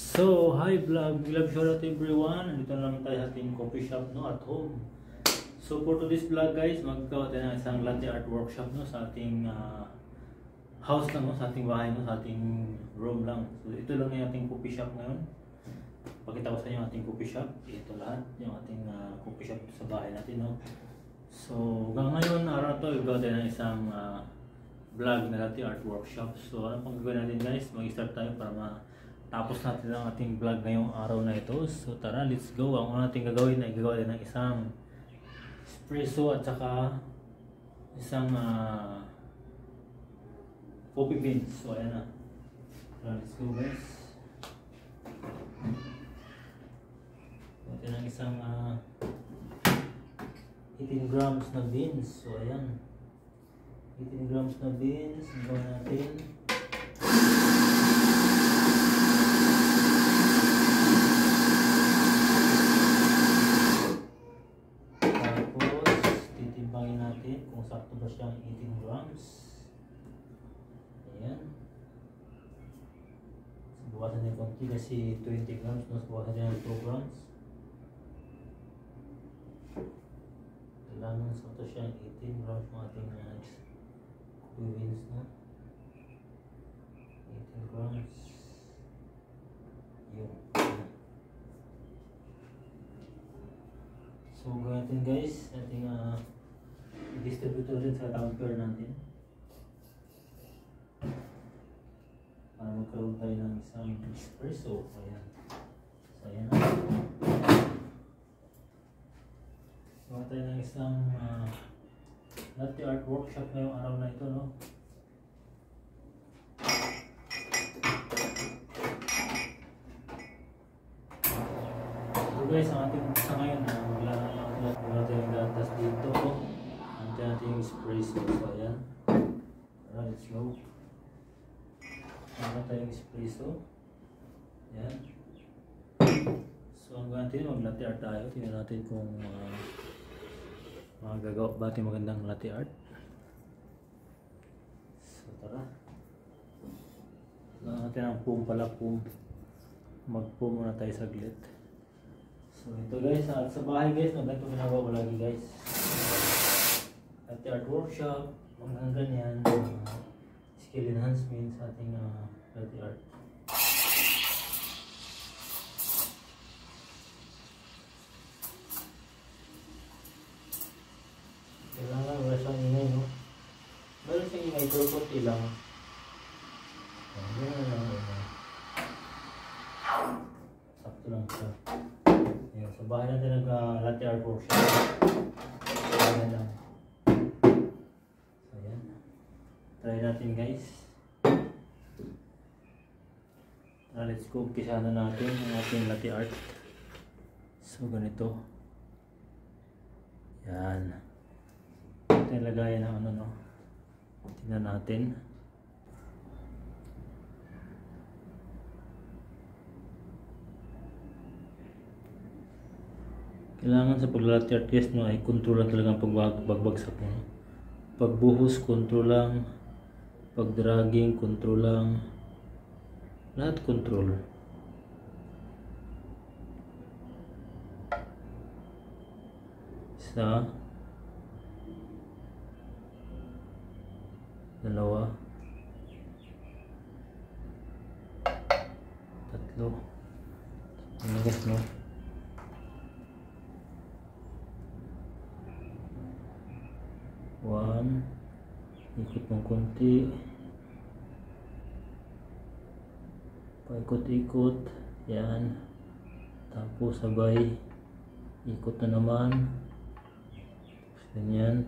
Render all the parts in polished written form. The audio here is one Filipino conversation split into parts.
So, hi vlog shout out everyone. Nandito na lang tayo sa ating coffee shop no, at home. So, for today's vlog guys, magkawa tayo ng isang latte art workshop no, sa ating house lang no, sa ating bahay no, sa ating room lang. So, ito lang yung ating coffee shop ngayon. Pakita ko sa inyo yung ating coffee shop. Ito lahat, yung ating coffee shop sa bahay natin no. So, hanggang ngayon, araw na to, gagawa tayo ng isang vlog na latte art workshop. So, ano pang gagawin natin guys? Mag-start tayo para tapos natin ang ating vlog ngayong araw na ito. So tara, let's go. Ang una natin gagawin ay gagawa din ng isang espresso at saka isang coffee beans. So ayan na. Tara, let's go guys. Natin ang isang 18 grams na beans. So ayan. 18 grams na beans. Gawin natin. Kung sakto ba siyang 18 grams. Ayan. So, bukasan niya konti kasi 20 grams. Mas bukasan niya ng 2 grams. Kailangan sakto siyang 18 grams ng ating coffee beans na. 18 grams. Yun. So, gawin natin guys. Ating i-distribute ulit sa counter natin para magkaroon tayo ng isang espresso. Ayan. So ayan na. Gawa tayo ng isang latte art workshop ngayong araw na ito no. So guys, ang ating sa ngayon wala tayong gatas dito. Natin yung espresso. So ayan. Alright, let's go. Meron tayong espresso. Ayan. So ang natin, mag-latte art tayo. Tingnan natin kung magagawa ba natin magandang latte art. So tara. Tingnan natin ang foam pala. Mag-foam muna tayo saglit. So ito guys, sa bahay guys, ganito ginagawa ko lagi guys. Latte art workshop, hanggang ganyan, skill enhancement sa ating latte art. Kailangan wala siyang ingay, no? Meron siyang ingay, pero konti lang. Ganyan lang. Sakto lang siya. Ayan, sa bahay natin nag-latte art workshop. Ganyan lang. Try natin guys. Let's go. Umpisa na natin ang ating latte art. So ganito. Yan. Ito yung lagayan ng ano no. Tingnan natin. Kailangan sa pag-latte art guys no ay control lang talaga ang pagbagsak mo. Pagbuhos control lang. Pag-dragging, control lang. Lahat control. Isa. Dalawa. Tatlo. Ano guys, no? One. Ikot ng konti. Paikot-ikot. Yan. Tapos sabay. Ikot na naman. Ganyan.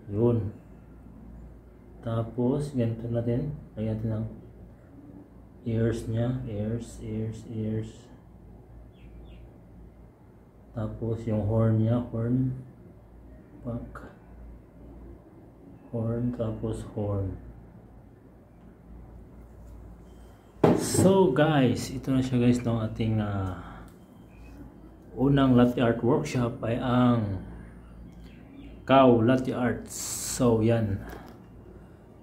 Yun. Tapos ganito natin. Lagyan natin ang ears niya. Ears. Tapos yung horn niya. Horn. Back. Horn. Tapos horn. So guys, ito na siya guys ng ating unang latte art workshop ay ang cow latte art. So yan.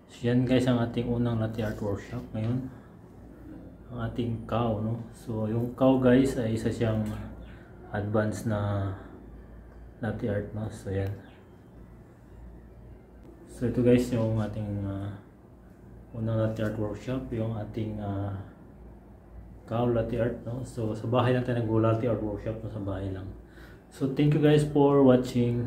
So yan guys ang ating unang latte art workshop ngayon. ang ating cow, no? So yung cow guys ay isa siyang advanced na latte art, no? So yan. So ito guys yung ating unang latte art workshop, yung ating cow latte art, no? So sa bahay lang tayo nag-latte art workshop, no? Sa bahay lang. So thank you guys for watching.